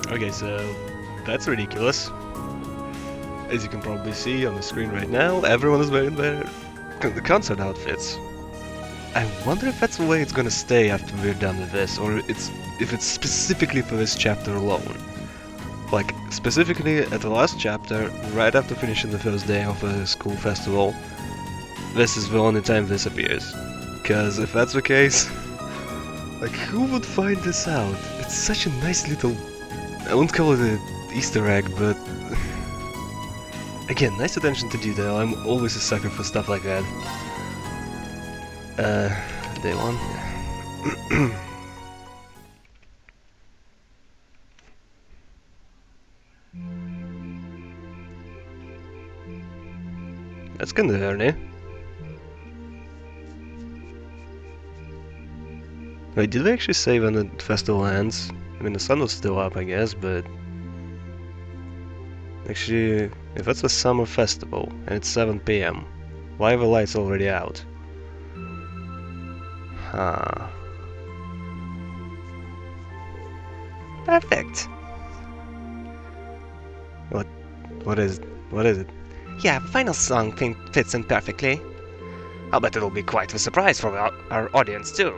Okay, so that's ridiculous. As you can probably see on the screen right now, everyone is wearing their concert outfits. I wonder if that's the way it's gonna stay after we're done with this, or if it's specifically for this chapter alone. Like, specifically at the last chapter, right after finishing the first day of a school festival, this is the only time this appears. Because if that's the case, like, who would find this out? It's such a nice little... I won't call it an Easter egg, but... Again, nice attention to detail. I'm always a sucker for stuff like that. Day one. That's kinda early. Wait, did they actually say when the festival ends? I mean, the sun was still up, I guess, but... Actually, if it's a summer festival, and it's 7 PM, why are the lights already out? Huh. Perfect. What is it? Yeah, the final song fits in perfectly. I'll bet it'll be quite a surprise for our audience too.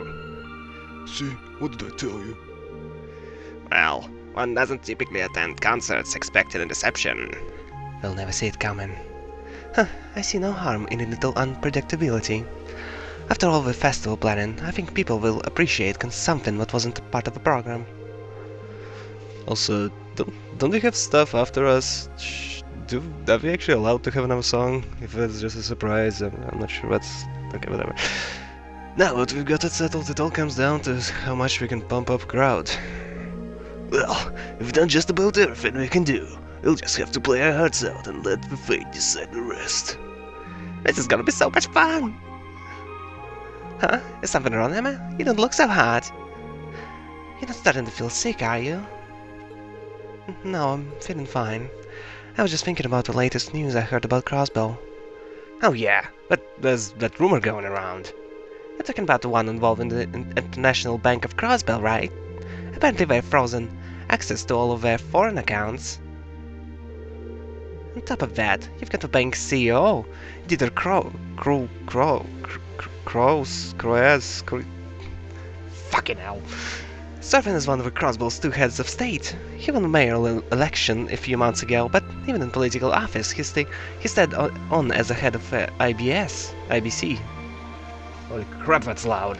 See, what did I tell you? Well, one doesn't typically attend concerts expecting a deception. We'll never see it coming. Huh, I see no harm in a little unpredictability. After all the festival planning, I think people will appreciate something that wasn't part of the program. Also, don't we have stuff after us? Are we actually allowed to have another song? If it's just a surprise, I'm not sure what's... Okay, whatever. Now that we've got it settled, it all comes down to how much we can pump up crowd. Well, we've done just about everything we can do. We'll just have to play our hearts out and let the fate decide the rest. This is gonna be so much fun! Huh? Is something wrong, Emma? You don't look so hot. You're not starting to feel sick, are you? No, I'm feeling fine. I was just thinking about the latest news I heard about Crossbow. Oh yeah, but there's that rumor going around. You're talking about the one involving the International Bank of Crossbow, right? Apparently they've frozen access to all of their foreign accounts. On top of that, you've got the bank's CEO, Dieter fucking hell. Serving as one of the Crossbow's two heads of state. He won the mayoral election a few months ago, but even in political office, he stayed on as a head of IBC. Holy crap, that's loud.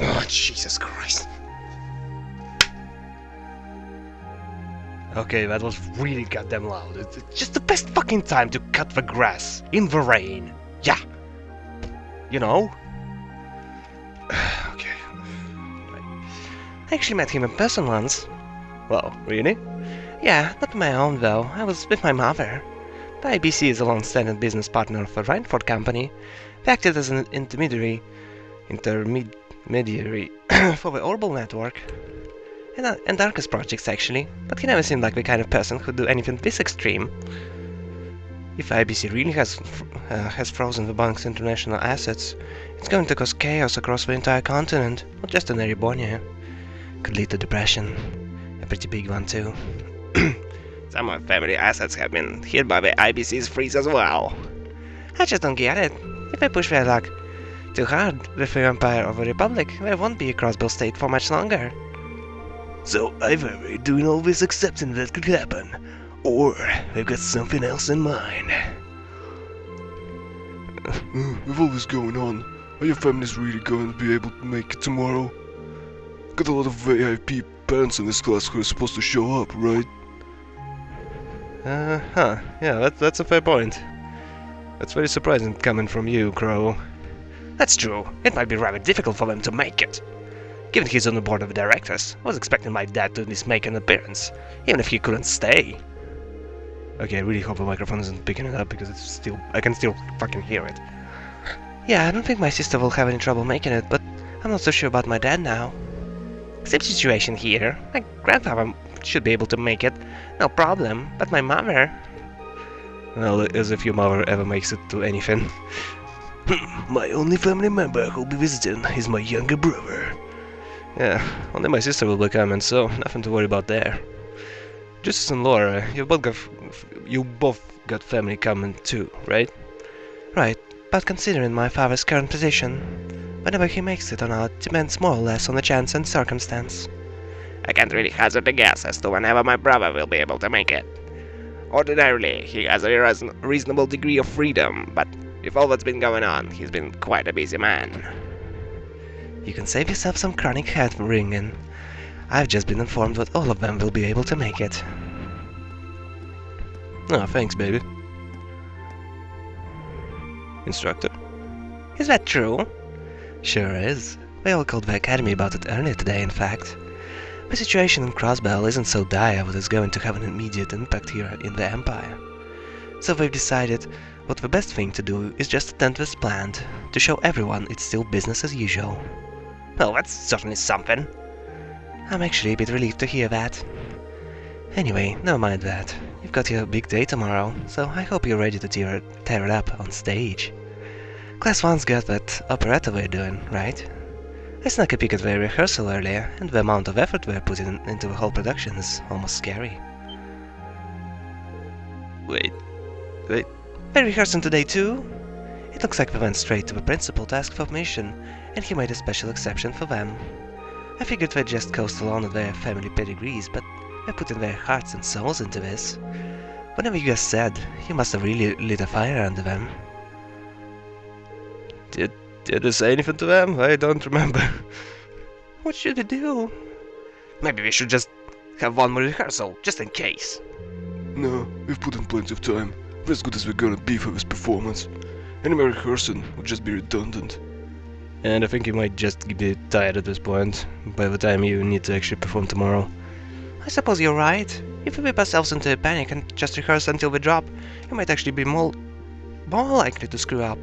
Oh, Jesus Christ. Okay, that was really goddamn loud. It's just the best fucking time to cut the grass in the rain. Yeah. You know? Okay. I actually met him in person once. Well, really? Yeah, not my own though. I was with my mother. The IBC is a long-standing business partner of the Reinford Company. They acted as an intermediary for the Orbital network. And Darkest projects, actually. But he never seemed like the kind of person who'd do anything this extreme. If IBC really has frozen the bank's international assets, it's going to cause chaos across the entire continent, not just in Erebonia. Could lead to depression. A pretty big one, too. Some of family assets have been hit by the IBC's freeze as well. I just don't get it. If they push their luck too hard with the Empire of the Republic, there won't be a Crossbow state for much longer. So either we're doing all this accepting that could happen, or they've got something else in mind. With all this going on, are your families really going to be able to make it tomorrow? Got a lot of VIP parents in this class who are supposed to show up, right? Yeah, that's a fair point. That's very surprising coming from you, Crow. That's true. It might be rather difficult for them to make it. Given he's on the board of directors, I was expecting my dad to at least make an appearance, even if he couldn't stay. Okay, I really hope the microphone isn't picking it up because I can still fucking hear it. Yeah, I don't think my sister will have any trouble making it, but I'm not so sure about my dad now. Same situation here. My grandfather should be able to make it, no problem, but my mother... Well, as if your mother ever makes it to anything. My only family member who'll be visiting is my younger brother. Yeah, only my sister will be coming, so nothing to worry about there. Justus and Laura, you both got family coming too, right? Right, but considering my father's current position, whether he makes it or not depends more or less on the chance and circumstance. I can't really hazard a guess as to whenever my brother will be able to make it. Ordinarily, he has a reasonable degree of freedom, but with all that's been going on, he's been quite a busy man. You can save yourself some chronic head ringing. I've just been informed that all of them will be able to make it. Oh, thanks, baby. Instructor? Is that true? Sure is. We all called the academy about it earlier today, in fact. The situation in Crossbell isn't so dire that it's going to have an immediate impact here in the Empire. So they've decided what the best thing to do is just attend this plant, to show everyone it's still business as usual. Well, that's certainly something. I'm actually a bit relieved to hear that. Anyway, never mind that. You've got your big day tomorrow, so I hope you're ready to tear it up on stage. Class 1's got that operetta we're doing, right? I snuck a peek at their rehearsal earlier, and the amount of effort we're putting into the whole production is almost scary. Wait. They're rehearsing today too? It looks like we went straight to the principal to ask for permission, and he made a special exception for them. I figured they'd just coast along with their family pedigrees, but they're putting their hearts and souls into this. Whatever you guys said, you must have really lit a fire under them. Did I say anything to them? I don't remember. What should we do? Maybe we should just have one more rehearsal, just in case. No, we've put in plenty of time. We're as good as we're gonna be for this performance. Any more rehearsing would just be redundant. And I think you might just be tired at this point, by the time you need to actually perform tomorrow. I suppose you're right. If we whip ourselves into a panic and just rehearse until we drop, you might actually be more likely to screw up.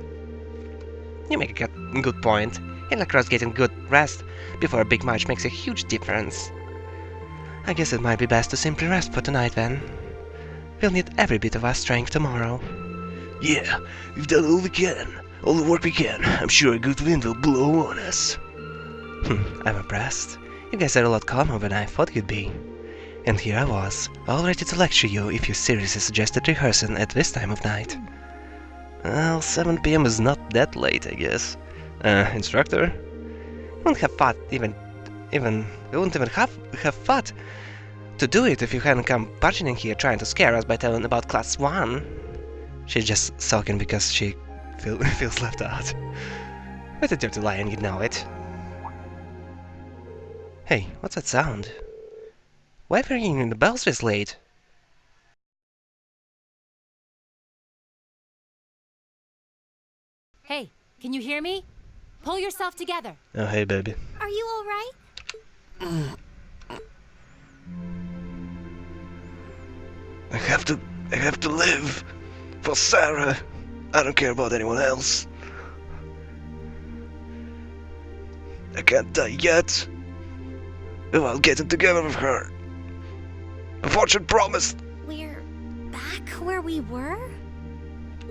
You make a good point. In lacrosse, getting good rest before a big match makes a huge difference. I guess it might be best to simply rest for tonight then. We'll need every bit of our strength tomorrow. Yeah, we've done all we can. All the work we can. I'm sure a good wind will blow on us. I'm impressed. You guys are a lot calmer than I thought you'd be. And here I was, all ready to lecture you if you seriously suggested rehearsing at this time of night. Well, 7 PM is not that late, I guess. Instructor? We wouldn't have thought we wouldn't even have thought to do it if you hadn't come barging in here trying to scare us by telling about Class 1. She's just sulking because she feels left out. What a dirty lion, you know it. Hey, what's that sound? Why are we ringing the bells this late? Hey, can you hear me? Pull yourself together. Oh, hey, baby. Are you all right? I have to live. For Sarah. I don't care about anyone else. I can't die yet. I'll get it together with her. A fortune promised. We're back where we were?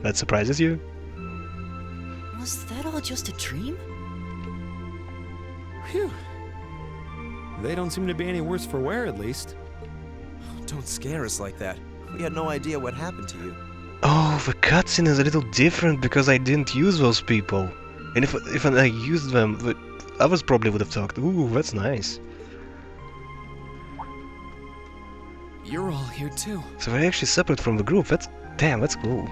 That surprises you? Was that all just a dream? Phew. They don't seem to be any worse for wear, at least. Don't scare us like that. We had no idea what happened to you. Oh, the cutscene is a little different because I didn't use those people. And if I used them, others probably would have talked. Ooh, that's nice. You're all here too. So they're actually separate from the group. That's cool.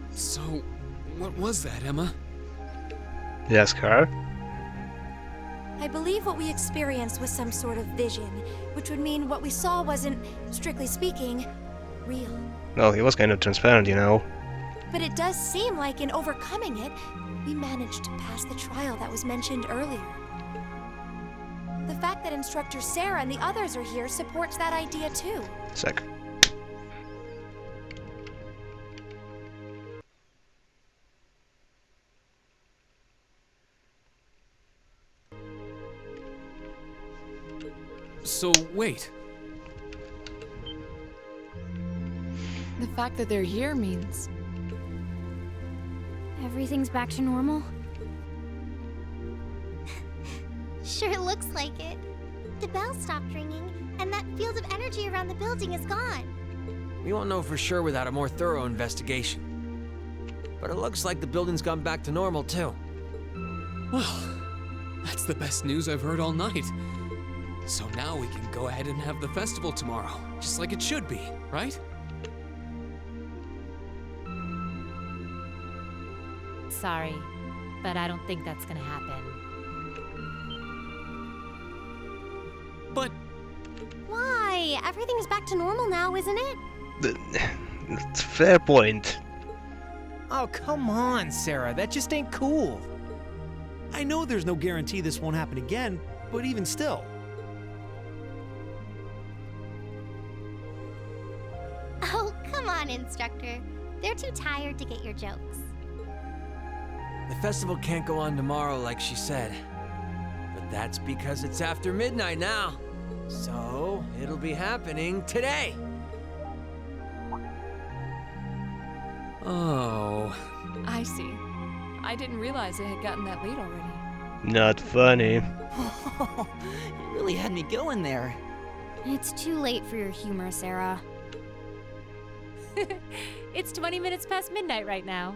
So, what was that, Emma? Yes, Car? I believe what we experienced was some sort of vision, which would mean what we saw wasn't, strictly speaking, real. Well, he was kind of transparent, you know. But it does seem like in overcoming it, we managed to pass the trial that was mentioned earlier. The fact that Instructor Sarah and the others are here supports that idea too. Sick. So, wait. The fact that they're here means... Everything's back to normal? Sure looks like it. The bell stopped ringing, and that field of energy around the building is gone. We won't know for sure without a more thorough investigation. But it looks like the building's gone back to normal, too. Well, that's the best news I've heard all night. So now we can go ahead and have the festival tomorrow, just like it should be, right? Sorry, but I don't think that's gonna happen. But Why? Everything's back to normal now, isn't it? That's a fair point. Oh, come on, Sarah. That just ain't cool. I know there's no guarantee this won't happen again, but even still. Oh, come on, Instructor. They're too tired to get your jokes. The festival can't go on tomorrow like she said. But that's because it's after midnight now. So, it'll be happening today. oh, I see. I didn't realize it had gotten that late already. Not funny. You really had me going there. It's too late for your humor, Sarah. It's 20 minutes past midnight right now.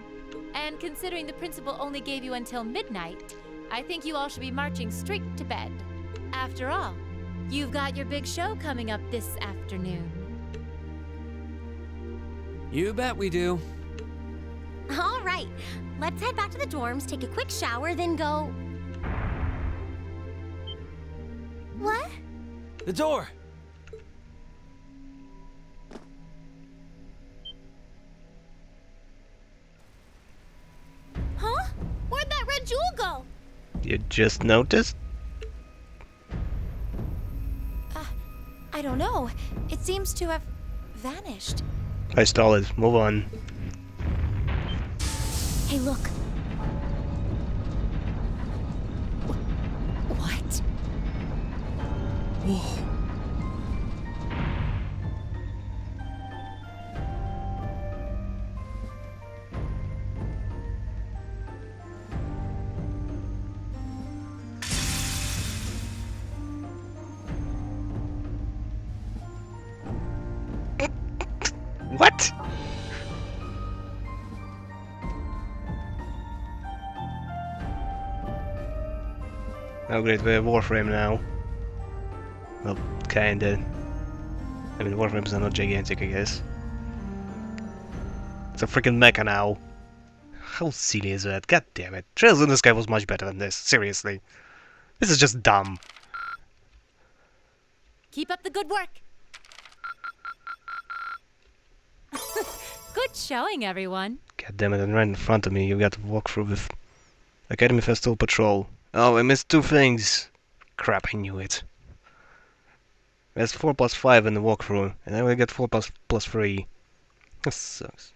And considering the principal only gave you until midnight, I think you all should be marching straight to bed. After all, you've got your big show coming up this afternoon. You bet we do. All right, let's head back to the dorms, take a quick shower, then go... What? The door! Huh? Where'd that red jewel go? You just noticed? I don't know. It seems to have vanished. I stall it. Move on. Hey, look. What? whoa. What? Oh great, we have Warframe now. Well, kinda. I mean, Warframes are not gigantic, I guess. It's a freaking mecha now. How silly is that? God damn it. Trails in the Sky was much better than this, seriously. This is just dumb. Keep up the good work. Good showing, everyone. God damn it, and right in front of me you got to walk through with Academy Festival Patrol. Oh, I missed two things. Crap, I knew it. There's 4 plus 5 in the walkthrough, and I only get 4 plus 3. That sucks.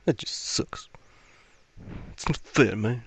That just sucks. It's not fair, man.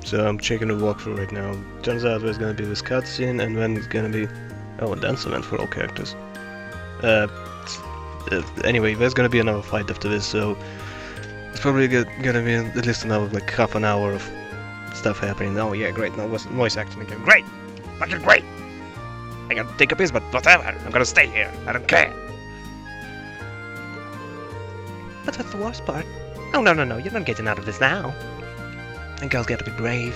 So I'm checking the walkthrough right now. Turns out there's gonna be this cutscene, and then it's gonna be... Oh, a dance event for all characters. Anyway, there's gonna be another fight after this, so... It's probably gonna be at least another, like, half an hour of stuff happening. Oh yeah, great, now voice acting again. Great! Fucking great! I gotta take a piss, but whatever, I'm gonna stay here. I don't care. But what's the worst part? Oh, no, you're not getting out of this now. And girls gotta be brave.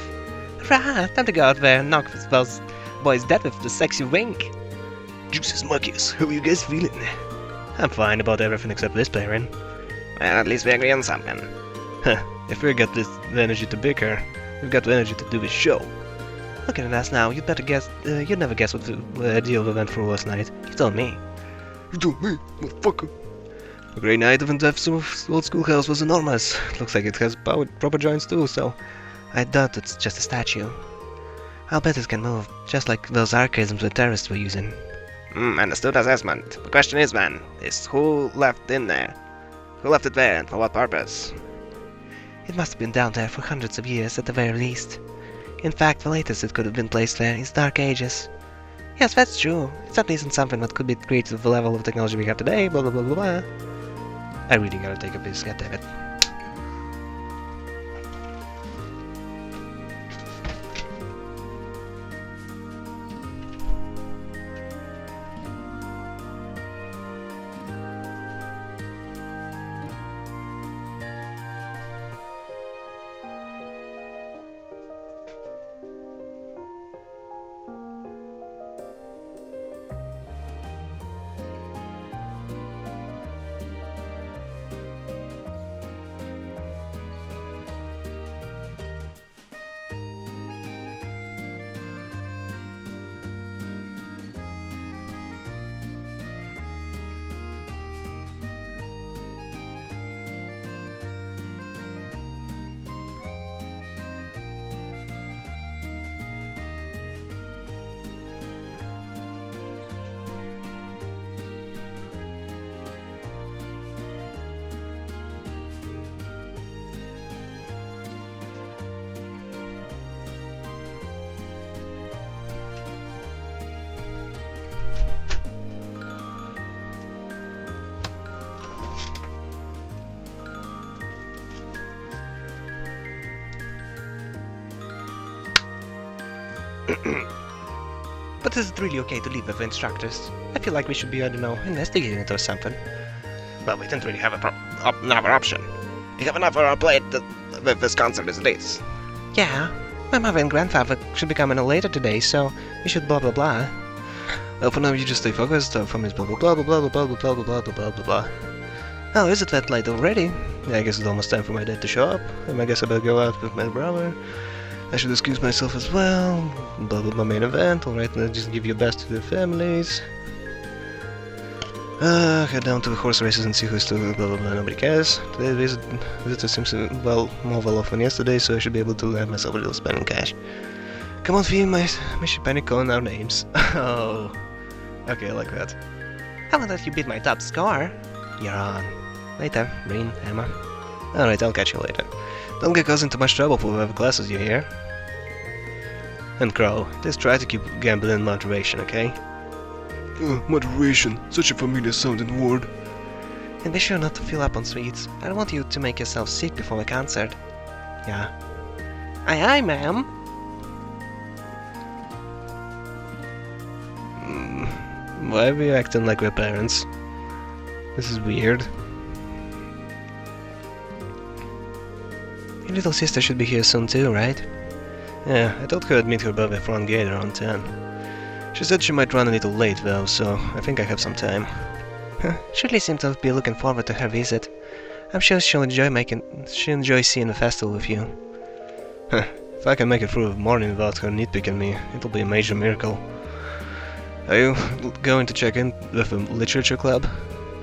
Hurrah! Time to go out there and knock those boys dead with the sexy wink. Juices Marcus, how are you guys feeling? I'm fine about everything except this pairing. Well, at least we agree on something. Huh, if we got the energy to bicker, we've got the energy to do this show. Looking at us now, you'd better guess, you'd never guess what the deal we went through last night. You told me. You told me, motherfucker. A great night of Death's old schoolhouse was enormous. Looks like it has proper joints too, so... I doubt it's just a statue. I'll bet it can move, just like those archaisms the terrorists were using. Understood assessment. The question is, man, is who left in there? Who left it there and for what purpose? It must have been down there for hundreds of years at the very least. In fact, the latest it could have been placed there is Dark Ages. Yes, that's true. It certainly isn't something that could be created with the level of technology we have today, blah blah blah blah blah. I really gotta take a piss, goddammit. But is it really okay to leave with the instructors? I feel like we should be, I don't know, investigating it or something. Well, we didn't really have another option. We have enough on our plate with this concert as it is. Yeah, my mother and grandfather should be coming later today, so we should blah blah blah. Well, for now you just stay focused, from his blah blah blah blah blah blah blah blah blah blah blah blah blah. Oh, is it that late already? Yeah, I guess it's almost time for my dad to show up, and I guess I better go out with my brother. I should excuse myself as well. Blah blah blah main event. Alright, let's just give your best to their families. Head down to the horse races and see who's still blah blah blah. Nobody cares. Today visitor seems more well off than yesterday, so I should be able to have myself a little spending cash. Come on, Fee, my panic calling our names. Oh. Okay, I like that. How about that you beat my top score? You're on. Later, Breen, Emma. Alright, I'll catch you later. Don't get caught into much trouble for whatever classes you hear. And Crow, just try to keep gambling in moderation, okay? Moderation, such a familiar sounding word. And be sure not to fill up on sweets. I don't want you to make yourself sick before the concert. Yeah. Aye, ma'am. Why are we acting like we're parents? This is weird. Your little sister should be here soon too, right? Yeah, I told her I'd meet her by the front gate around 10. She said she might run a little late though, so I think I have some time. She really seemed to be looking forward to her visit. I'm sure she'll enjoy seeing the festival with you. If I can make it through the morning without her nitpicking me, it'll be a major miracle. Are you going to check in with the literature club?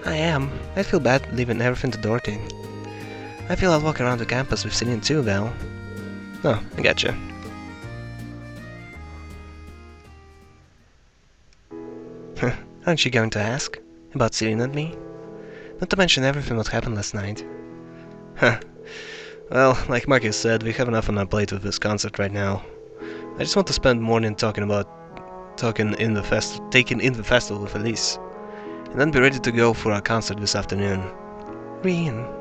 I am. I feel bad leaving everything to Dorothy. I feel I'll walk around the campus with Cillian too, though. Oh, I gotcha. Aren't you going to ask? About Cillian and me? Not to mention everything that happened last night. Well, like Marcus said, we have enough on our plate with this concert right now. I just want to spend morning taking in the festival with Elise, and then be ready to go for our concert this afternoon. Rian.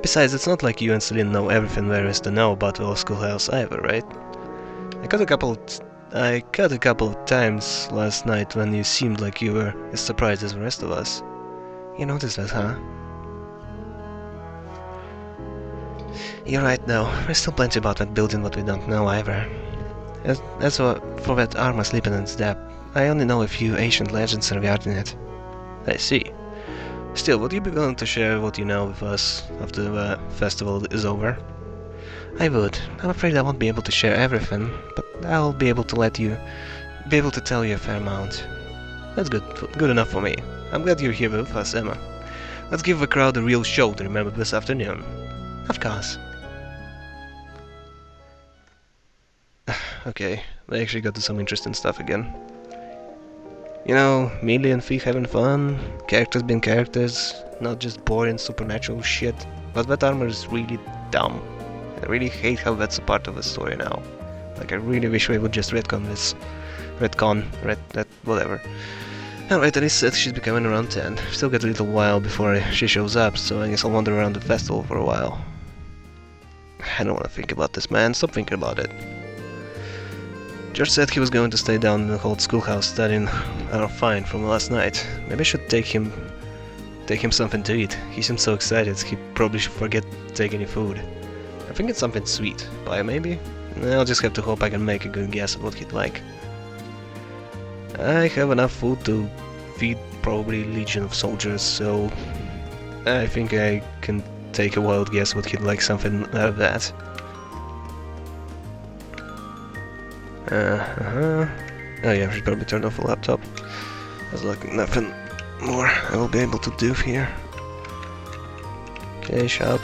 Besides, it's not like you and Celine know everything there is to know about the old schoolhouse either, right? I cut a couple of times last night when you seemed like you were as surprised as the rest of us. You noticed that, huh? You're right, though. There's still plenty about that building what we don't know either. As for that armor sleeping in its depth, I only know a few ancient legends regarding it. I see. Still, would you be willing to share what you know with us after the festival is over? I would. I'm afraid I won't be able to share everything, but I'll be able to tell you a fair amount. That's good enough for me. I'm glad you're here with us, Emma. Let's give the crowd a real show to remember this afternoon. Of course. Okay, they actually got to some interesting stuff again. You know, Melee and Thief having fun, characters being characters, not just boring supernatural shit, but that armor is really dumb. I really hate how that's a part of the story now. Like, I really wish we would just retcon this. Whatever. Alright, Elise said she's becoming around 10. Still got a little while before she shows up, so I guess I'll wander around the festival for a while. I don't want to think about this, man. Stop thinking about it. George said he was going to stay down in the old schoolhouse studying our find from last night. Maybe I should take him something to eat. He seems so excited, he probably should forget to take any food. I think it's something sweet. Pie, maybe? I'll just have to hope I can make a good guess of what he'd like. I have enough food to feed probably a legion of soldiers, so I think I can take a wild guess what he'd like, something out of that. Oh yeah, I should probably turn off the laptop. There's like nothing more I will be able to do here. Okay, shop.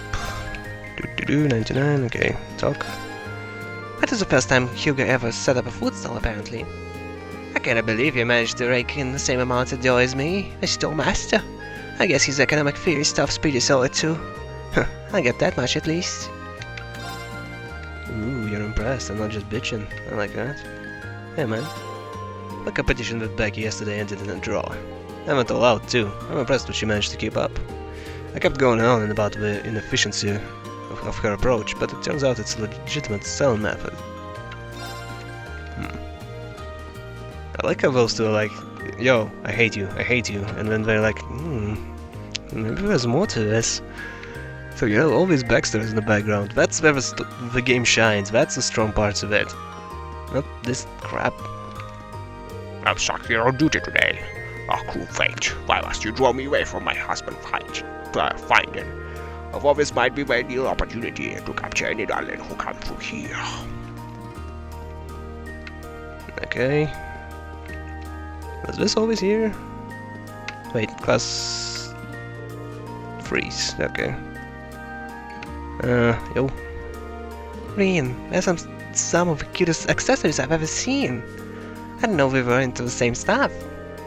99, okay, talk. That is the first time Hugo ever set up a food stall, apparently. I cannot believe you managed to rake in the same amount of dough as me, a stallmaster. I guess his economic theory stuff's pretty solid too. I get that much at least. Ooh, you're impressed. I'm not just bitching. I like that. Hey man. The competition with Becky yesterday ended in a draw. I went all out too. I'm impressed what she managed to keep up. I kept going on and about the inefficiency of her approach, but it turns out it's a legitimate selling method. I like how those two are like, yo, I hate you, and then they're like, maybe there's more to this. So you know, all these backstories in the background, that's where the game shines, that's the strong parts of it. Not this crap. I'm stuck here on duty today. A cruel fate. Why must you draw me away from my husband finding? Of all this might be my ideal opportunity to capture any darling who comes through here. Okay. Was this always here? Wait, class... freeze, okay. Yo. Rian, there's some of the cutest accessories I've ever seen. I didn't know we were into the same stuff.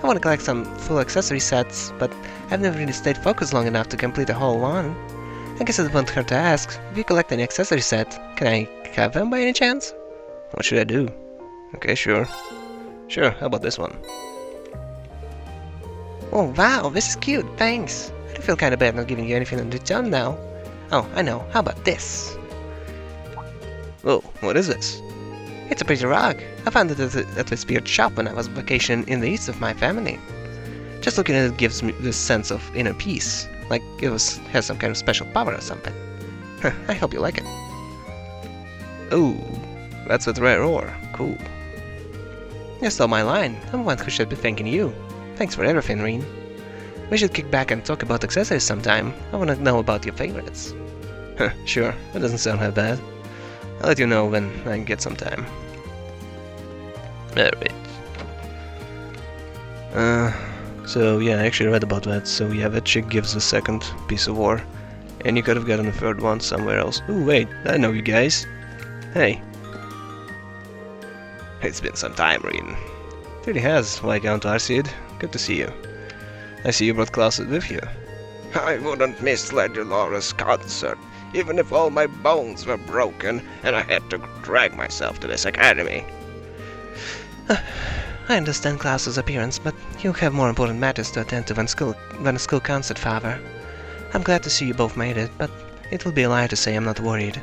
I want to collect some full accessory sets, but I've never really stayed focused long enough to complete a whole one. I guess it won't hurt to ask, if you collect any accessory set, can I have them by any chance? What should I do? Okay, sure. Sure, how about this one? Oh wow, this is cute, thanks. I do feel kinda bad not giving you anything in return now. Oh, I know, how about this? Whoa, what is this? It's a pretty rug. I found it at the Spirit shop when I was vacationing in the east with my family. Just looking at it gives me this sense of inner peace, like it has some kind of special power or something. I hope you like it. Ooh, that's with rare ore. Cool. You stole my line. I'm the one who should be thanking you. Thanks for everything, Rian. We should kick back and talk about accessories sometime. I want to know about your favorites. Sure, that doesn't sound that bad. I'll let you know when I get some time. Alright. So yeah, I actually read about that. So yeah, that chick gives the second piece of ore. And you could have gotten a third one somewhere else. Ooh, wait, I know you guys. Hey. It's been some time, Rian. It really has, Viscount Arseid. Good to see you. I see you brought Klaus with you. I wouldn't miss Lady Laura's concert even if all my bones were broken and I had to drag myself to this academy. I understand Klaus's appearance, but you have more important matters to attend to than a school concert, Father. I'm glad to see you both made it, but it would be a lie to say I'm not worried.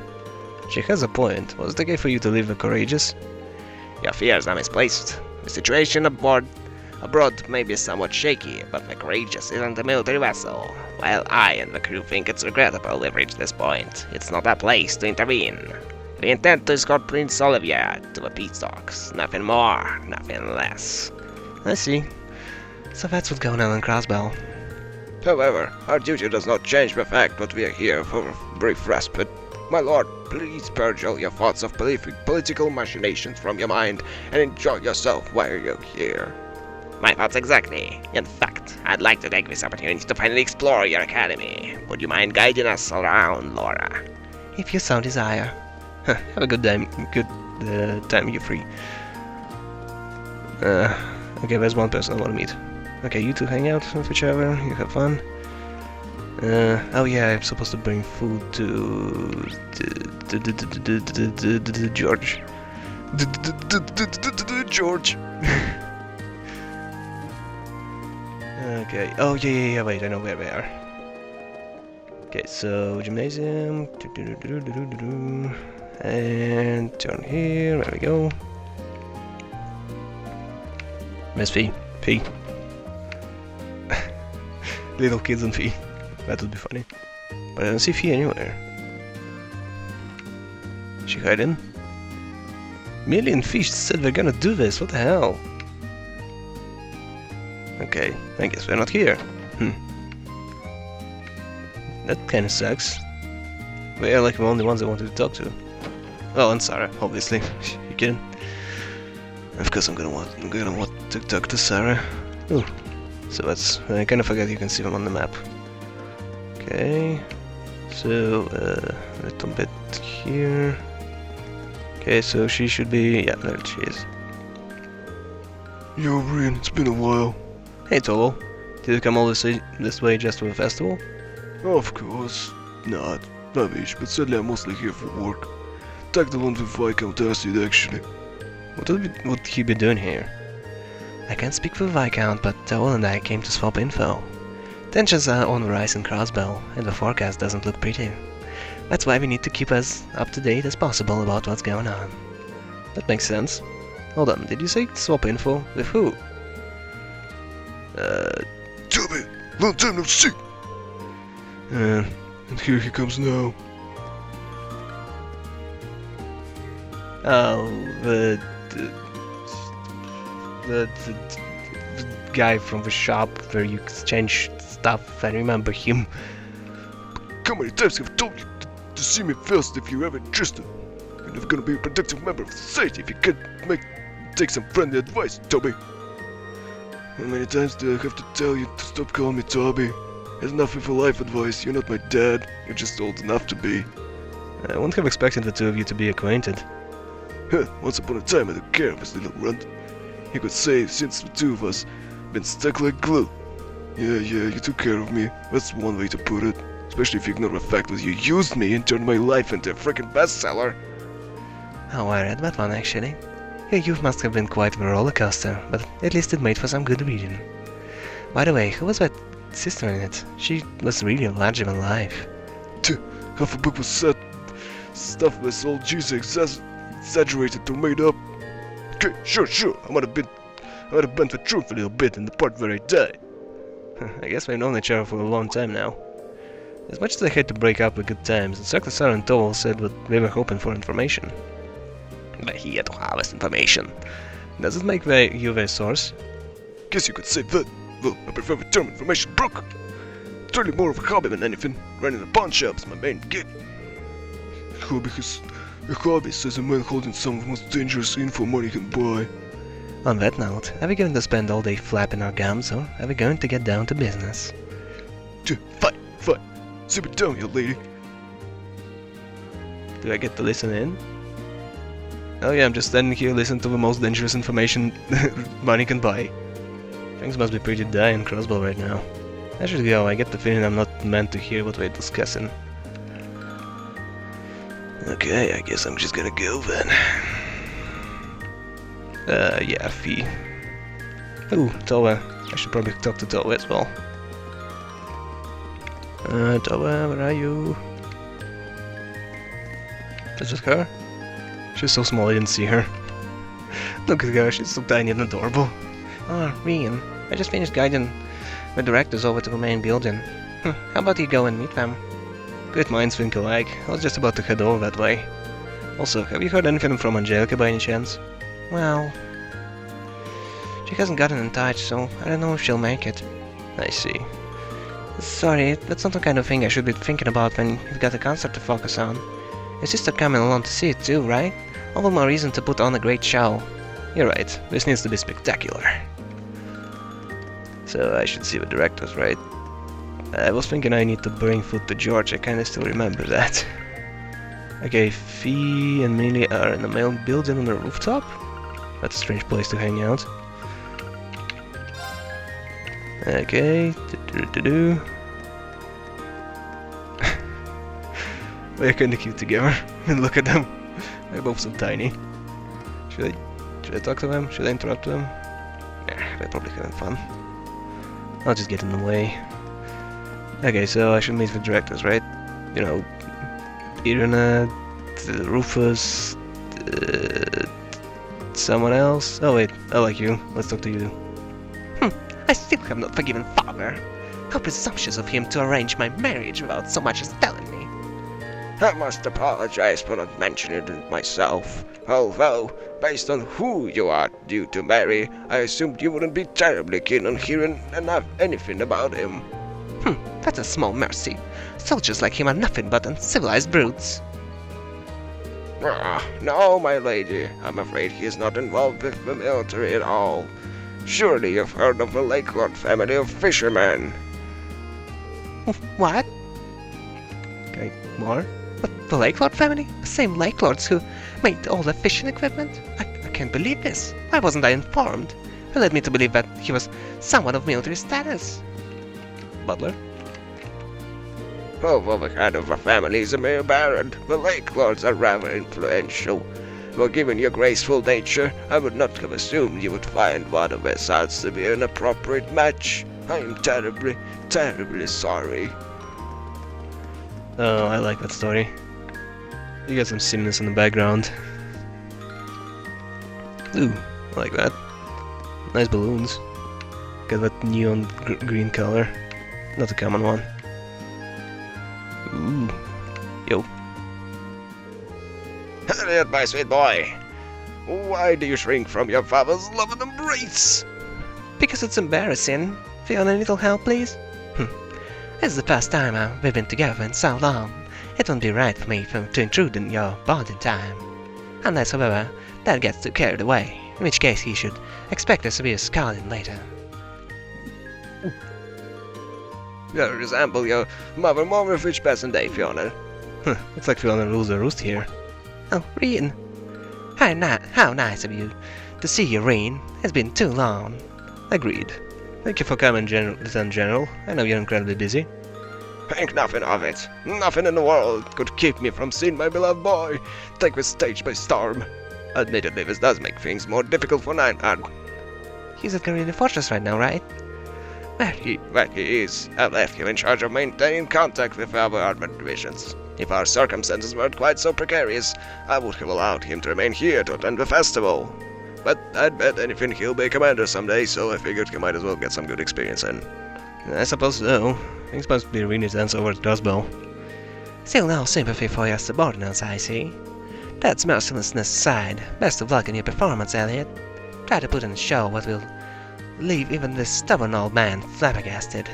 She has a point. Was it okay for you to leave the Courageous? Your fears are misplaced. The situation abroad may be somewhat shaky, but the Courageous isn't a military vessel. While I and the crew think it's regrettable we've reached this point, it's not our place to intervene. We intend to escort Prince Olivier to the peace talks. Nothing more, nothing less. I see. So that's what's going on in Crossbell. However, our duty does not change the fact that we are here for a brief respite. My lord, please purge all your thoughts of political machinations from your mind and enjoy yourself while you're here. My thoughts exactly. In fact, I'd like to take this opportunity to finally explore your academy. Would you mind guiding us around, Laura? If you so desire. Have a good time. Time you're free. Okay, there's one person I want to meet. Okay, you two hang out with each other. You have fun. Oh yeah, I'm supposed to bring food to George. George. Okay. Oh yeah. Wait, I know where they are. Okay, so gymnasium. And turn here. There we go. Miss Fee. Fee. Little kids and Fee. That would be funny. But I don't see Fee anywhere. She hiding? Millie and Fee said they're gonna do this. What the hell? Okay, I guess we're not here. That kinda sucks. We are like the only ones I wanted to talk to. Oh, and Sarah, obviously. You kidding? Of course I'm gonna want to talk to Sarah. Ooh. So that's... I kinda forget you can see them on the map. Okay. So, a little bit here. Okay, so she should be... Yeah, there she is. Yo, Brian, it's been a while. Hey, Tolo. Did you come all this way just for the festival? Of course. Not. I wish, but sadly I'm mostly here for work. Tagged along with Viscount Acid, actually. What would he be doing here? I can't speak for Viscount, but Towell and I came to swap info. Tensions are on the rise in Crossbell, and the forecast doesn't look pretty. That's why we need to keep as up to date as possible about what's going on. That makes sense. Hold on, did you say swap info? With who? Toby! Long time no see! And here he comes now. Oh, the guy from the shop where you exchange stuff. I remember him. How many times have I told you to see me first if you're ever interested? You're never gonna be a productive member of society if you can't take some friendly advice, Toby. How many times do I have to tell you to stop calling me Toby? It's enough with life advice. You're not my dad. You're just old enough to be. I wouldn't have expected the two of you to be acquainted. Once upon a time I took care of this little runt. You could say since the two of us been stuck like glue. Yeah, you took care of me. That's one way to put it. Especially if you ignore the fact that you used me and turned my life into a freaking bestseller. Oh, I read that one actually. Your youth must have been quite a roller coaster, but at least it made for some good reading. By the way, who was that sister in it? She was really larger than life. Half a book was said. Stuff was all juicy, exaggerated or made up. Okay, sure. I might have bent the truth a little bit in the part where I died. I guess we've known each other for a long time now. As much as I hate to break up the good times, Saklasar and Towell said what they were hoping for information. But he had to harvest information. Does it make you their source? Guess you could say that. Well, I prefer the term information broker. It's really more of a hobby than anything. Running a pawn shop's my main gig. A hobby, says a man holding some of the most dangerous info money can buy. On that note, are we going to spend all day flapping our gums, or are we going to get down to business? Fine. Sit it down, young lady. Do I get to listen in? Oh yeah, I'm just standing here listening to the most dangerous information money can buy. Things must be pretty dire in Crossbell right now. I should go, I get the feeling I'm not meant to hear what we're discussing. Okay, I guess I'm just gonna go then. Yeah, Fee. Ooh, Towa. I should probably talk to Towa as well. Towa, where are you? Is this her? She's so small I didn't see her. Look at her, she's so tiny and adorable. Oh, Rian, I just finished guiding the directors over to the main building. How about you go and meet them? Great minds think alike. I was just about to head over that way. Also, have you heard anything from Angelica by any chance? Well, she hasn't gotten in touch, so I don't know if she'll make it. I see. Sorry, that's not the kind of thing I should be thinking about when you've got a concert to focus on. Your sister coming along to see it too, right? All the more reason to put on a great show. You're right, this needs to be spectacular. So I should see the directors, right? I was thinking I need to bring food to George, I kinda still remember that. Okay, Fee and Millie are in the main building on the rooftop? That's a strange place to hang out. Okay, They're kinda cute together. Look at them. They're both so tiny. Should I talk to them? Should I interrupt them? Nah, they're probably having fun. I'll just get in the way. Okay, so I should meet the directors, right? You know, Irina, Rufus, someone else? Oh wait, I like you. Let's talk to you. I still have not forgiven Father. How presumptuous of him to arrange my marriage without so much as telling me. I must apologize for not mentioning it myself. Although, based on who you are due to marry, I assumed you wouldn't be terribly keen on hearing anything about him. That's a small mercy. Soldiers like him are nothing but uncivilized brutes. No, my lady. I'm afraid he is not involved with the military at all. Surely you've heard of the Lakelord family of fishermen. What? Okay, more? The Lakelord family? The same Lakelords who made all the fishing equipment? I can't believe this. Why wasn't I informed? Who led me to believe that he was someone of military status? Butler? Although the head of the family is a mere baron, the Lakelords are rather influential. Though given your graceful nature, I would not have assumed you would find one of their sons to be an appropriate match. I am terribly, terribly sorry. Oh, I like that story. You got some silliness in the background. Ooh, I like that. Nice balloons. Got that neon green color. Not a common one. Ooh. Yo. Harriet, my sweet boy. Why do you shrink from your father's love and embrace? Because it's embarrassing. Fiona, a little help, please? It's the first time we've been together in so long. It wouldn't be right for me to intrude in your bonding time. Unless, however, Dad gets too carried away, in which case he should expect us to be scolding later. You resemble your mother more with each passing day, Fiona. Looks like Fiona rules the roost here. Oh, Rian. How nice of you to see you, Rian. It's been too long. Agreed. Thank you for coming, Lieutenant General. I know you're incredibly busy. Think nothing of it. Nothing in the world could keep me from seeing my beloved boy take the stage by storm. Admittedly, this does make things more difficult for Nighthawk. He's at Carina Fortress right now, right? Where he is. I left him in charge of maintaining contact with our armored divisions. If our circumstances weren't quite so precarious, I would have allowed him to remain here to attend the festival. But I'd bet anything he'll be commander someday, so I figured he might as well get some good experience in. I suppose so. Things must be really tense over at Dustbowl. Still no sympathy for your subordinates, I see. That's mercilessness aside. Best of luck in your performance, Elliot. Try to put on a show what will leave even this stubborn old man flabbergasted.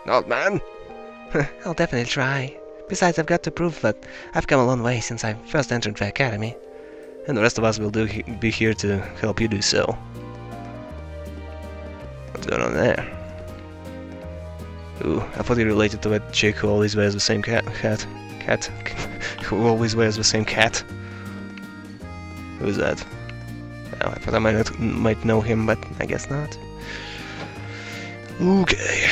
Old man? I'll definitely try. Besides, I've got to prove that I've come a long way since I first entered the academy. And the rest of us will be here to help you do so. What's going on there? Ooh, I thought he related to that chick who always wears the same cat. Who always wears the same cat. Who's that? Oh, I thought I might know him, but I guess not. Okay.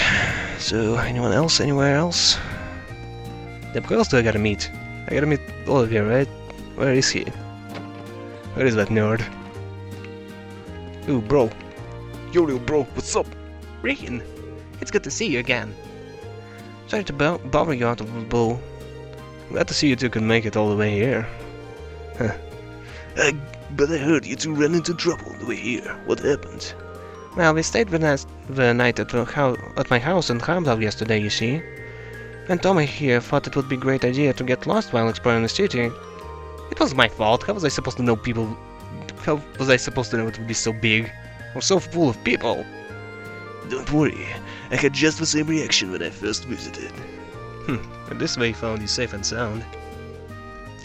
So, anyone else? Anywhere else? Yep, who else do I gotta meet? I gotta meet Olivier, right? Where is he? Where is that nerd? Ooh, bro. Yo, little bro, what's up? Rian, it's good to see you again. Sorry to bother you out of the blue. Glad to see you two can make it all the way here. Huh. But I heard you two ran into trouble on the way here. What happened? Well, we stayed the night at my house in Hamdal yesterday, you see. And Tommy here thought it would be a great idea to get lost while exploring the city. It was my fault. How was I supposed to know people? How was I supposed to know it would be so big? Or so full of people? Don't worry, I had just the same reaction when I first visited. And this way found you safe and sound.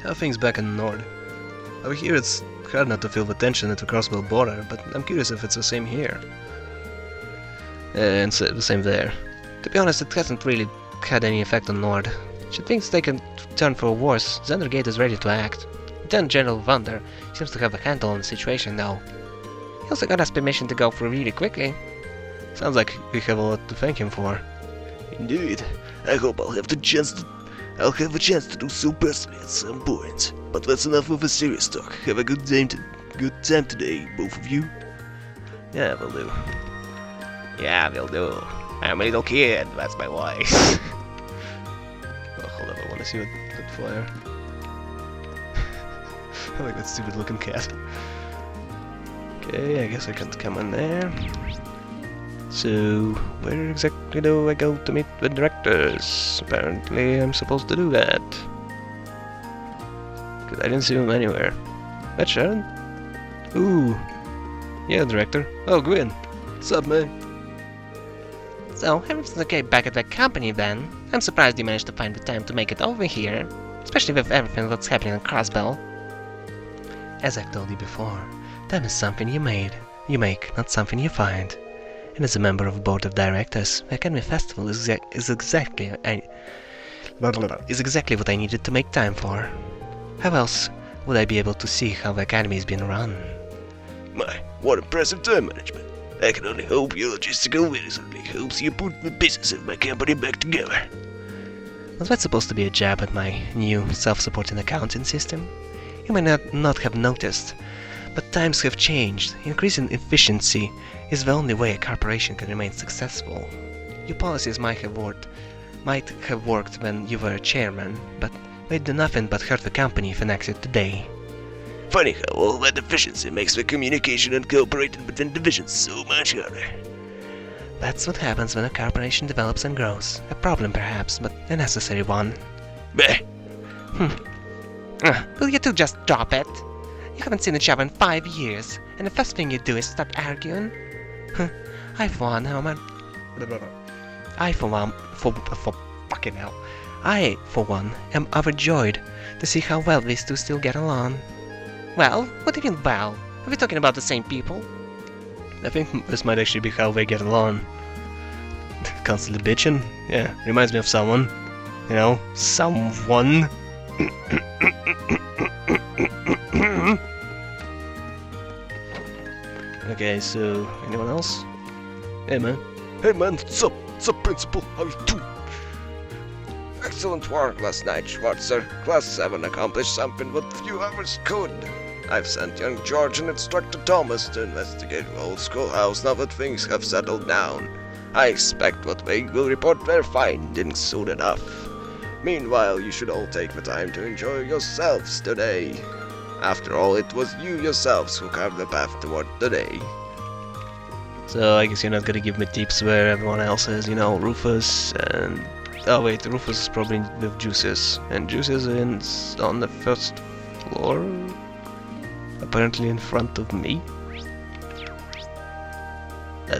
How are things back in the north? Over here it's hard not to feel the tension at the Crossbell border, but I'm curious if it's the same here. And so, the same there. To be honest, it hasn't really had any effect on Nord. Should things take a turn for worse, Zendergate is ready to act. Lieutenant General Vander seems to have a handle on the situation though. He also got us permission to go through really quickly. Sounds like we have a lot to thank him for. Indeed. I hope I'll have a chance to do so personally at some point. But that's enough of a serious talk. Have a good time today, both of you. Yeah, will do. Yeah, will do. I'm a little kid, that's my wife. Oh, hold up, I want to see that flyer. I like that stupid looking cat. Okay, I guess I can't come in there. So, where exactly do I go to meet the directors? Apparently I'm supposed to do that. Cause I didn't see them anywhere. That's Sharon? Ooh. Yeah, director. Oh, Gwyn. What's up, man? So, everything's okay back at the company then. I'm surprised you managed to find the time to make it over here. Especially with everything that's happening on Crossbell. As I've told you before, time is something you make, not something you find. And as a member of the board of directors, the Academy Festival is exactly what I needed to make time for. How else would I be able to see how the Academy is being run? My, what impressive time management. I can only hope your logistical wisdom helps you put the business of my company back together. Was that supposed to be a jab at my new self-supporting accounting system? You might not have noticed, but times have changed. Increasing efficiency is the only way a corporation can remain successful. Your policies might have worked when you were a chairman, but they do nothing but hurt the company if enacted today. Funny how all that efficiency makes the communication and cooperating between divisions so much harder. That's what happens when a corporation develops and grows. A problem perhaps, but a necessary one. Bah! Will you two just drop it? You haven't seen each other in 5 years, and the first thing you do is start arguing? I for one am overjoyed to see how well these two still get along. Well, what do you mean well? Are we talking about the same people? I think this might actually be how they get along. Constantly bitching? Yeah, reminds me of someone. You know, someone. Okay, so, anyone else? Hey man. Hey man, what's up? What's up, Principal? How you doing? Excellent work last night, Schwarzer. Class 7 accomplished something what few others could. I've sent young George and Instructor Thomas to investigate the old schoolhouse now that things have settled down. I expect what they will report their findings soon enough. Meanwhile, you should all take the time to enjoy yourselves today. After all, it was you yourselves who carved the path toward today. So I guess you're not gonna give me tips where everyone else is, you know, Rufus and... Oh wait, Rufus is probably with Juices. And Juices is on the first floor? Apparently in front of me? What the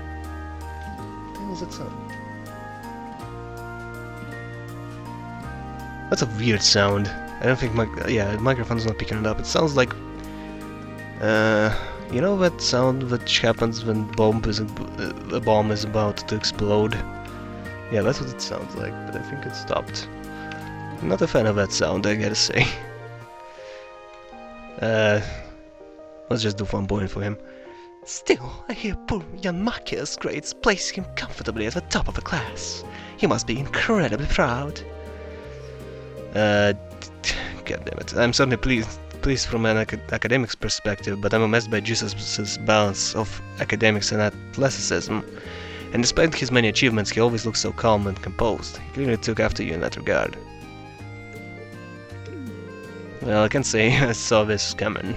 hell is that sound? That's a weird sound. I don't think the microphone's not picking it up. It sounds like... you know that sound which happens when a bomb is about to explode? Yeah, that's what it sounds like, but I think it stopped. I'm not a fan of that sound, I gotta say. Let's just do one point for him. Still, I hear poor young Marcus' grades place him comfortably at the top of the class. He must be incredibly proud. God damn it. I'm certainly pleased from an academic's perspective, but I'm amazed by Jesus' balance of academics and athleticism. And despite his many achievements, he always looks so calm and composed. He clearly took after you in that regard. Well, I can say I saw this coming.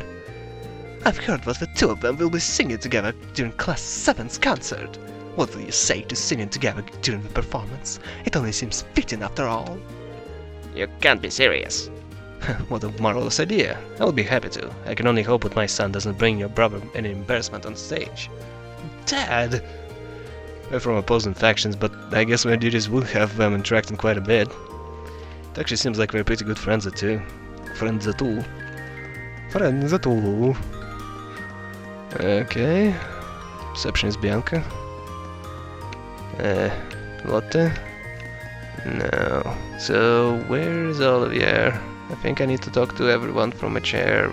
I've heard that the two of them will be singing together during Class 7's concert. What will you say to singing together during the performance? It only seems fitting after all. You can't be serious. What a marvelous idea. I would be happy to. I can only hope that my son doesn't bring your brother any embarrassment on stage. Dad! We're from opposing factions, but I guess my duties would have them interacting quite a bit. It actually seems like we're pretty good friends too. Friends at all. Friends at all. Okay. Perception is Bianca. Lotte? No. So, where is Olivier? I think I need to talk to everyone from a chair.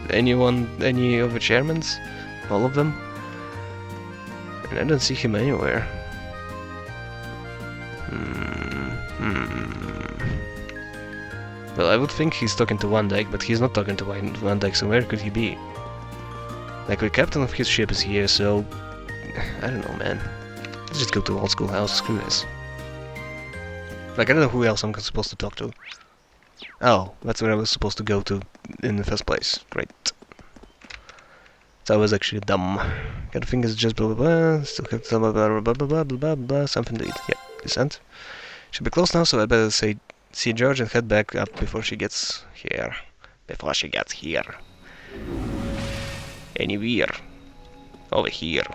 Anyone? Any of the chairmans? All of them? And I don't see him anywhere. Well, I would think he's talking to Van Dyke, but he's not talking to Van Dyke, so where could he be? Like, the captain of his ship is here, so... I don't know, man. Let's just go to Old School House, screw this. Like, I don't know who else I'm supposed to talk to. Oh, that's where I was supposed to go to in the first place. Great. So I was actually dumb. Gotta think it's just blah blah blah, still have blah blah blah blah blah blah blah blah, something to eat. Yep, descent. Should be close now, so I better say see George and head back up before she gets here. Before she gets here. Anywhere. Over here.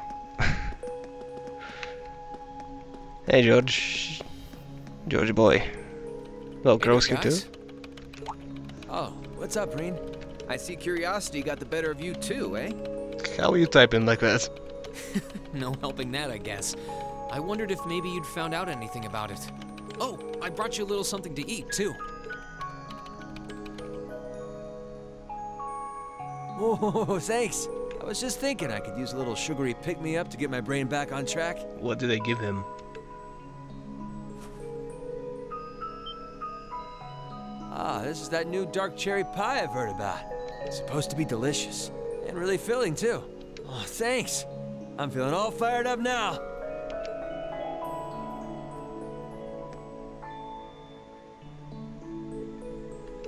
Hey George. George boy. Well, Crow's here too. Oh, what's up, Reen? I see curiosity got the better of you too, eh? How are you typing like that? No helping that, I guess. I wondered if maybe you'd found out anything about it. Oh, I brought you a little something to eat, too. Oh, thanks. I was just thinking I could use a little sugary pick-me-up to get my brain back on track. What did I give him? Ah, this is that new dark cherry pie I've heard about. It's supposed to be delicious. And really filling, too. Oh, thanks. I'm feeling all fired up now.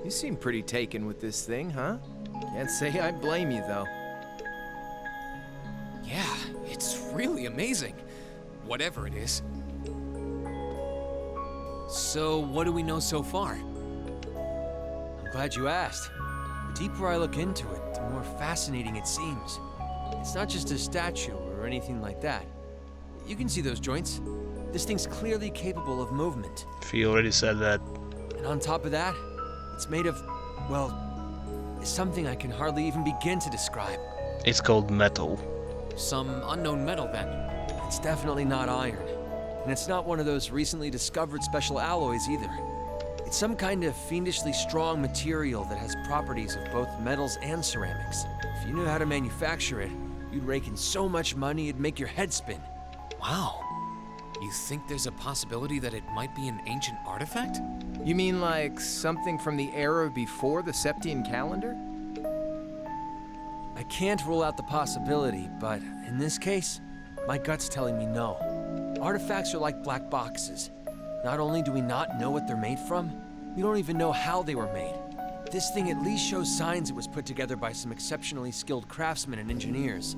You seem pretty taken with this thing, huh? Can't say I blame you, though. Yeah, it's really amazing. Whatever it is. So, what do we know so far? I'm glad you asked. The deeper I look into it, the more fascinating it seems. It's not just a statue or anything like that. You can see those joints. This thing's clearly capable of movement. He already said that. And on top of that, it's made of, well, something I can hardly even begin to describe. It's called metal. Some unknown metal, then. It's definitely not iron. And it's not one of those recently discovered special alloys either. It's some kind of fiendishly strong material that has properties of both metals and ceramics. If you knew how to manufacture it, you'd rake in so much money it'd make your head spin. Wow. You think there's a possibility that it might be an ancient artifact? You mean like something from the era before the Septian calendar? I can't rule out the possibility, but in this case, my gut's telling me no. Artifacts are like black boxes. Not only do we not know what they're made from, we don't even know how they were made. This thing at least shows signs it was put together by some exceptionally skilled craftsmen and engineers.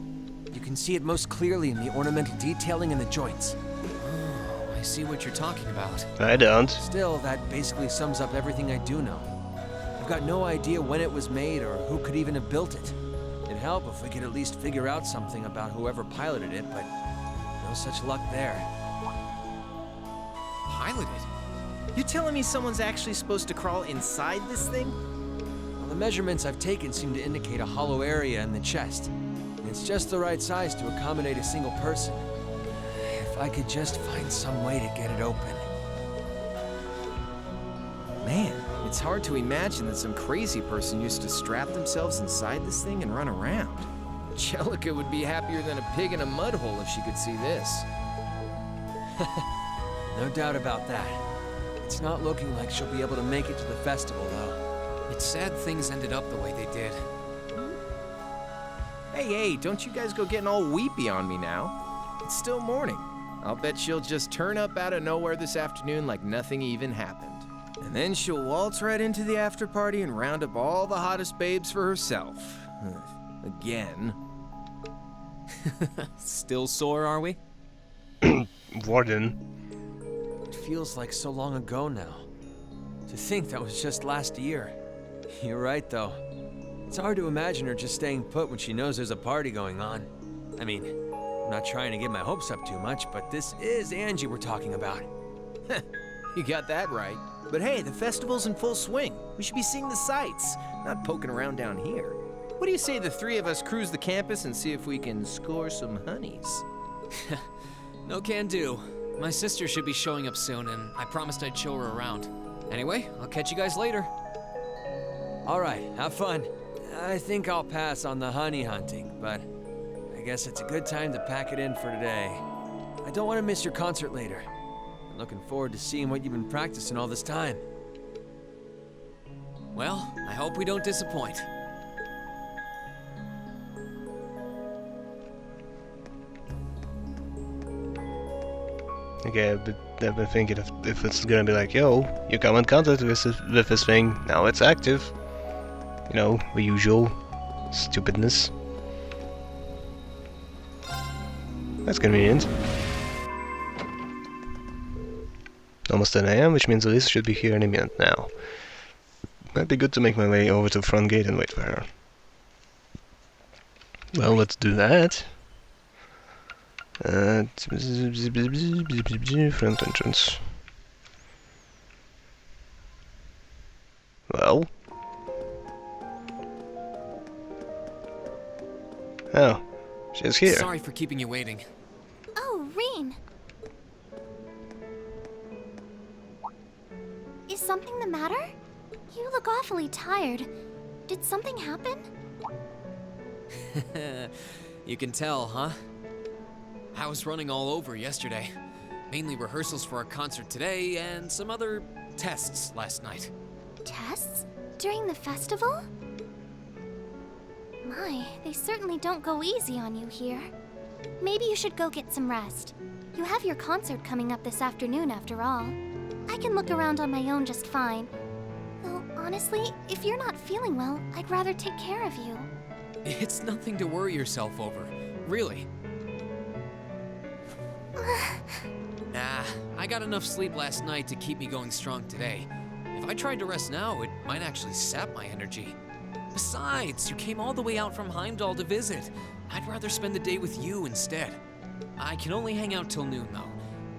You can see it most clearly in the ornamental detailing in the joints. Oh, I see what you're talking about. I don't. Still, that basically sums up everything I do know. I've got no idea when it was made or who could even have built it. It'd help if we could at least figure out something about whoever piloted it, but no such luck there. Piloted? You telling me someone's actually supposed to crawl inside this thing? Well, the measurements I've taken seem to indicate a hollow area in the chest. And it's just the right size to accommodate a single person. If I could just find some way to get it open. Man, it's hard to imagine that some crazy person used to strap themselves inside this thing and run around. Jellica would be happier than a pig in a mud hole if she could see this. No doubt about that. It's not looking like she'll be able to make it to the festival, though. It's sad things ended up the way they did. Hey, don't you guys go getting all weepy on me now. It's still morning. I'll bet she'll just turn up out of nowhere this afternoon like nothing even happened. And then she'll waltz right into the after party and round up all the hottest babes for herself. Again. Still sore, are we? Warden. It feels like so long ago now. To think that was just last year. You're right, though. It's hard to imagine her just staying put when she knows there's a party going on. I mean, I'm not trying to get my hopes up too much, but this is Angie we're talking about. You got that right. But hey, the festival's in full swing. We should be seeing the sights, not poking around down here. What do you say the three of us cruise the campus and see if we can score some honeys? No can do. My sister should be showing up soon, and I promised I'd show her around. Anyway, I'll catch you guys later. All right, have fun. I think I'll pass on the honey hunting, but I guess it's a good time to pack it in for today. I don't want to miss your concert later. I'm looking forward to seeing what you've been practicing all this time. Well, I hope we don't disappoint. Okay, but I've been thinking if it's gonna be like, yo, you come in contact with this thing, now it's active. You know, the usual stupidness. That's convenient. Almost 10 AM, which means Elise should be here any minute now. Might be good to make my way over to the front gate and wait for her. Well, let's do that. Front entrance. Well. Oh, she's here. Sorry for keeping you waiting. Oh, Rean. Is something the matter? You look awfully tired. Did something happen? You can tell, huh? I was running all over yesterday. Mainly rehearsals for our concert today and some other tests last night. Tests? During the festival? My, they certainly don't go easy on you here. Maybe you should go get some rest. You have your concert coming up this afternoon after all. I can look around on my own just fine. Though, honestly, if you're not feeling well, I'd rather take care of you. It's nothing to worry yourself over, really. Nah, I got enough sleep last night to keep me going strong today. If I tried to rest now, it might actually sap my energy. Besides, you came all the way out from Heimdall to visit. I'd rather spend the day with you instead. I can only hang out till noon, though.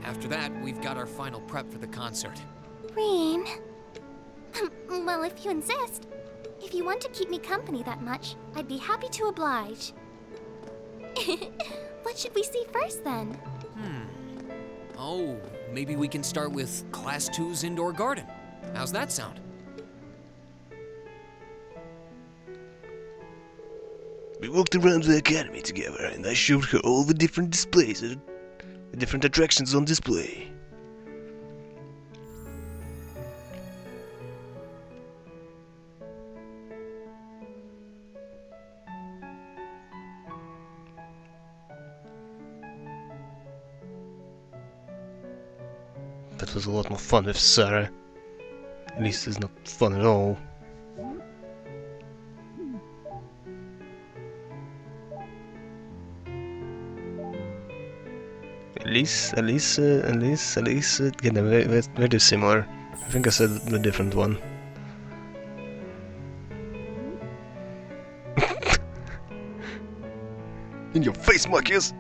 After that, we've got our final prep for the concert. Rean. Well, if you insist. If you want to keep me company that much, I'd be happy to oblige. What should we see first, then? Oh, maybe we can start with Class 2's indoor garden. How's that sound? We walked around the academy together, and I showed her all the different displays, the different attractions on display. That was a lot more fun with Sarah. At least it's not fun at all. Elise, yeah, they're very similar. I think I said the different one. In your face, Marcus!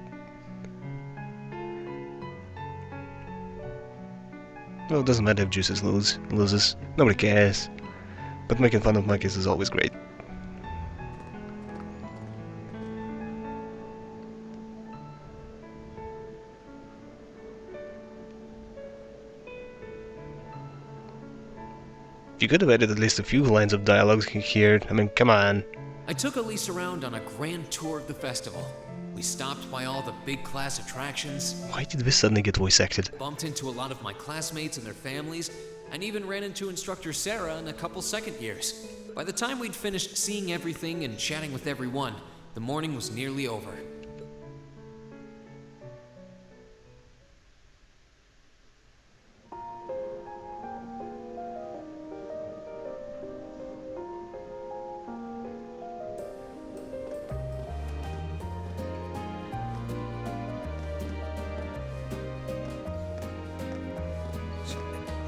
Well, it doesn't matter if Juices loses. Nobody cares. But making fun of Marcus is always great. You could have added at least a few lines of dialogue here. I mean, come on. I took Elise around on a grand tour of the festival. We stopped by all the big class attractions. Why did this suddenly get voice acted? Bumped into a lot of my classmates and their families, and even ran into Instructor Sarah in a couple second years. By the time we'd finished seeing everything and chatting with everyone, the morning was nearly over.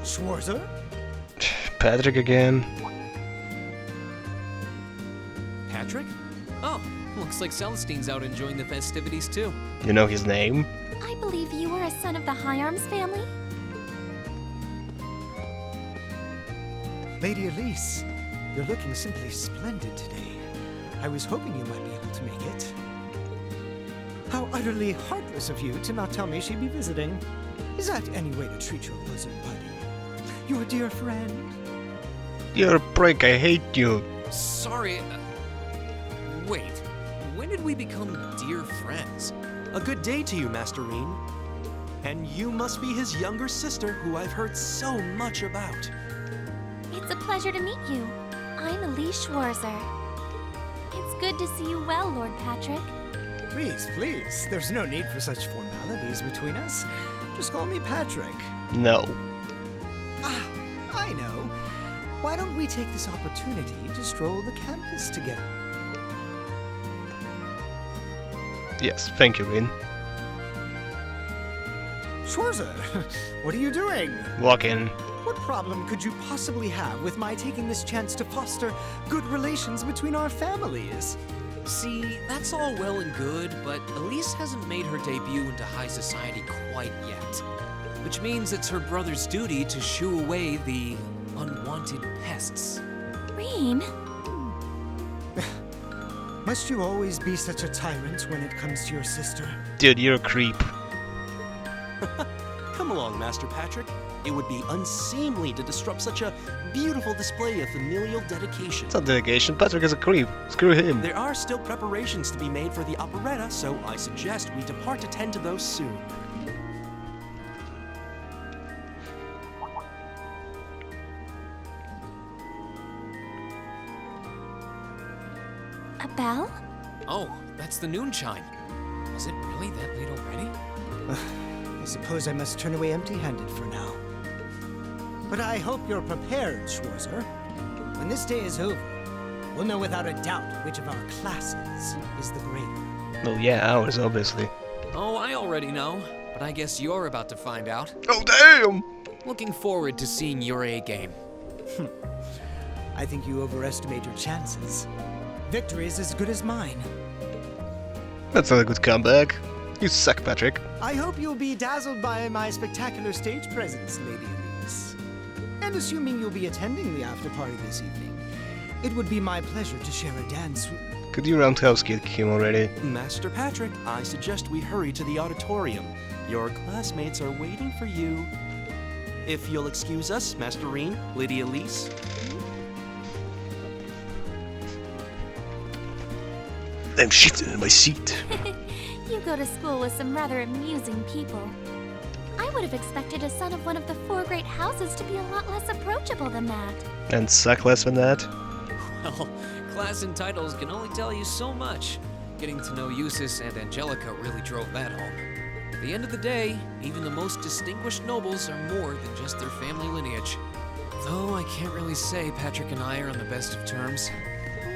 Schwarzer? Patrick again. Patrick? Oh, looks like Celestine's out enjoying the festivities too. You know his name? I believe you are a son of the High Arms family? Lady Elise, you're looking simply splendid today. I was hoping you might be able to make it. How utterly heartless of you to not tell me she'd be visiting. Is that any way to treat your bosom buddy? Your dear friend? You're a prick, I hate you. Sorry. Wait, when did we become dear friends? A good day to you, Master Reen. And you must be his younger sister, who I've heard so much about. It's a pleasure to meet you. I'm Elise Schwarzer. It's good to see you well, Lord Patrick. Please, please. There's no need for such formalities between us. Just call me Patrick. No. Ah, I know. Why don't we take this opportunity to stroll the campus together? Yes, thank you, Rin. Schwarzer, what are you doing? Walk in. What problem could you possibly have with my taking this chance to foster good relations between our families? See, that's all well and good, but Elise hasn't made her debut into high society quite yet. Which means it's her brother's duty to shoo away the unwanted pests. Reen? Must you always be such a tyrant when it comes to your sister? Dude, you're a creep. Come along, Master Patrick. It would be unseemly to disrupt such a beautiful display of familial dedication. It's not dedication, Patrick is a creep. Screw him. There are still preparations to be made for the operetta, so I suggest we depart to tend to those soon. A bell? Oh, that's the noon chime. Was it really that late already? I suppose I must turn away empty-handed for now. But I hope you're prepared, Schwarzer. When this day is over, we'll know without a doubt which of our classes is the greater. Well, yeah, ours, obviously. Oh, I already know, but I guess you're about to find out. Oh, damn! Looking forward to seeing your A game. I think you overestimate your chances. Victory is as good as mine. That's not a good comeback. You suck, Patrick. I hope you'll be dazzled by my spectacular stage presence, Lady Elise. And assuming you'll be attending the after-party this evening, it would be my pleasure to share a dance with... Could you roundhouse kick him already? Master Patrick, I suggest we hurry to the auditorium. Your classmates are waiting for you. If you'll excuse us, Master Reen, Lady Elise. I'm shifting in my seat. You go to school with some rather amusing people. I would have expected a son of one of the 4 great houses to be a lot less approachable than that. And suck less than that? Well, class and titles can only tell you so much. Getting to know Eustace and Angelica really drove that home. At the end of the day, even the most distinguished nobles are more than just their family lineage. Though I can't really say Patrick and I are on the best of terms.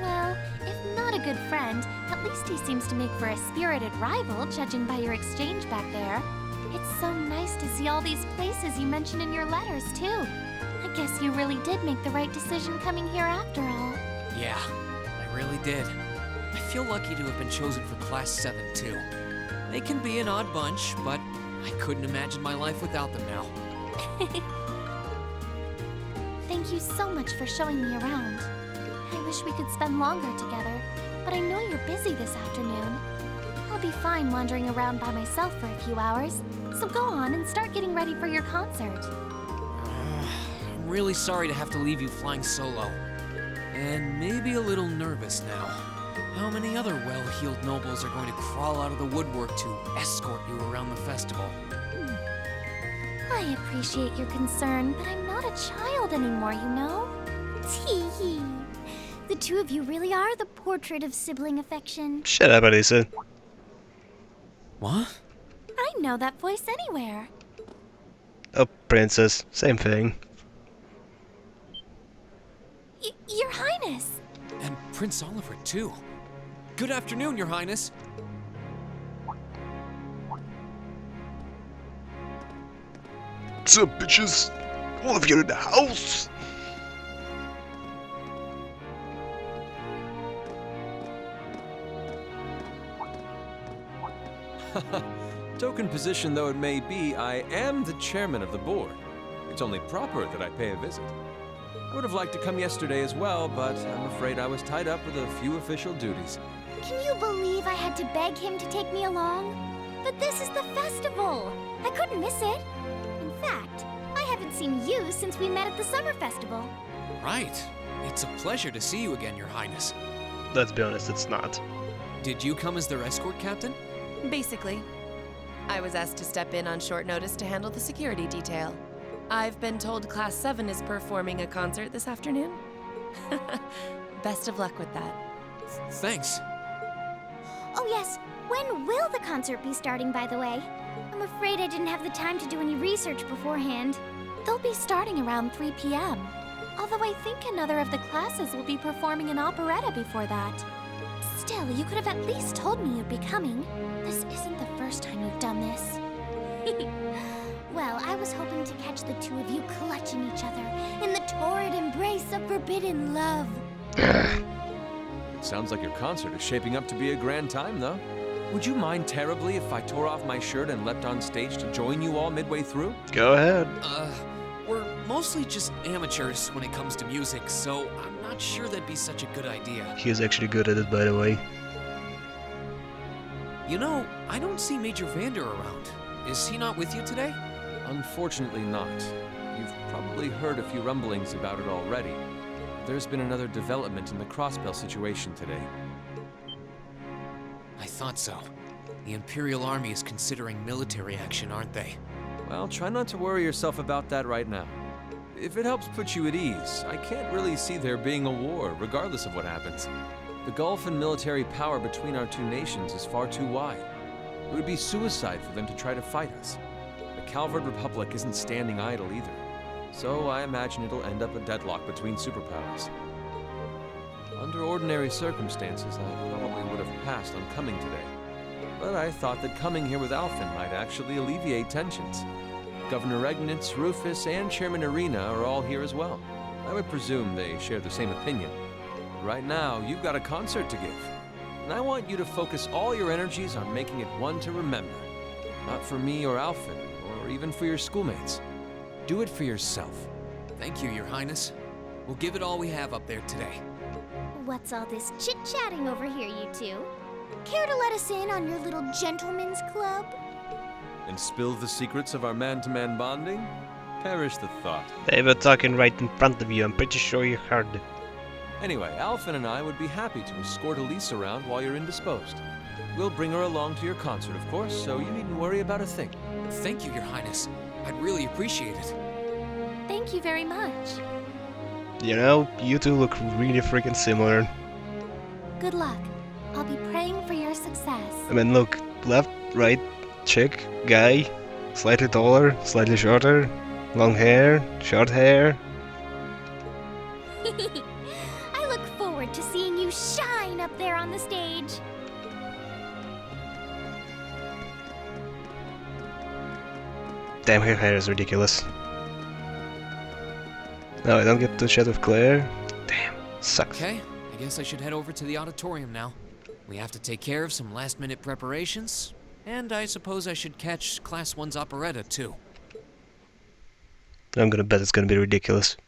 Well, if not a good friend, at least he seems to make for a spirited rival, judging by your exchange back there. It's so nice to see all these places you mentioned in your letters, too. I guess you really did make the right decision coming here after all. Yeah, I really did. I feel lucky to have been chosen for Class 7, too. They can be an odd bunch, but I couldn't imagine my life without them now. Thank you so much for showing me around. I wish we could spend longer together, but I know you're busy this afternoon. I'll be fine wandering around by myself for a few hours, so go on and start getting ready for your concert. I'm really sorry to have to leave you flying solo. And maybe a little nervous now. How many other well-heeled nobles are going to crawl out of the woodwork to escort you around the festival? I appreciate your concern, but I'm not a child anymore, you know? Tee-hee. The two of you really are the portrait of sibling affection. Shut up, Alisa. What? I know that voice anywhere. Oh, princess. Same thing. Your Highness! And Prince Oliver, too. Good afternoon, Your Highness. What's up, bitches? All of you in the house! Token position though it may be, I am the chairman of the board. It's only proper that I pay a visit. I would have liked to come yesterday as well, but I'm afraid I was tied up with a few official duties. Can you believe I had to beg him to take me along? But this is the festival! I couldn't miss it. In fact, I haven't seen you since we met at the summer festival. Right. It's a pleasure to see you again, Your Highness. Let's be honest, it's not. Did you come as their escort captain? Basically. I was asked to step in on short notice to handle the security detail. I've been told Class 7 is performing a concert this afternoon. Best of luck with that. Thanks. Oh yes, when will the concert be starting, by the way? I'm afraid I didn't have the time to do any research beforehand. They'll be starting around 3 p.m. Although I think another of the classes will be performing an operetta before that. Still, you could have at least told me you'd be coming. This isn't the first time you've done this. Well, I was hoping to catch the two of you clutching each other in the torrid embrace of forbidden love. It sounds like your concert is shaping up to be a grand time, though. Would you mind terribly if I tore off my shirt and leapt on stage to join you all midway through? Go ahead. We're mostly just amateurs when it comes to music, so I'm not sure that'd be such a good idea. He was actually good at it, by the way. You know, I don't see Major Vander around. Is he not with you today? Unfortunately not. You've probably heard a few rumblings about it already. There's been another development in the Crossbell situation today. I thought so. The Imperial Army is considering military action, aren't they? Well, try not to worry yourself about that right now. If it helps put you at ease, I can't really see there being a war, regardless of what happens. The gulf in military power between our two nations is far too wide. It would be suicide for them to try to fight us. The Calvard Republic isn't standing idle either, so I imagine it'll end up a deadlock between superpowers. Under ordinary circumstances, I probably would have passed on coming today. But I thought that coming here with Alphen might actually alleviate tensions. Governor Regnitz, Rufus, and Chairman Arena are all here as well. I would presume they share the same opinion. Right now, you've got a concert to give, and I want you to focus all your energies on making it one to remember. Not for me or Alphen, or even for your schoolmates. Do it for yourself. Thank you, Your Highness. We'll give it all we have up there today. What's all this chit-chatting over here, you two? Care to let us in on your little gentleman's club? And spill the secrets of our man-to-man bonding? Perish the thought. They were talking right in front of you. I'm pretty sure you heard it. Anyway, Alphen and I would be happy to escort Elise around while you're indisposed. We'll bring her along to your concert, of course, so you needn't worry about a thing. Thank you, Your Highness. I'd really appreciate it. Thank you very much. You know, you two look really freaking similar. Good luck. I'll be praying for your success. I mean, look, left, right, chick, guy, slightly taller, slightly shorter, long hair, short hair. I look forward to seeing you shine up there on the stage. Damn, her hair is ridiculous. No, I don't get to chat with Claire. Damn, sucks. Okay, I guess I should head over to the auditorium now. We have to take care of some last-minute preparations, and I suppose I should catch Class 1's operetta, too. I'm gonna bet it's gonna be ridiculous.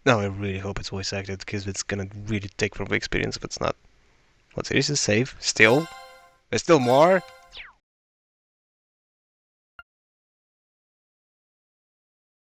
No, I really hope it's voice acted, because it's gonna really take from the experience if it's not. What series is save? Still? There's still more?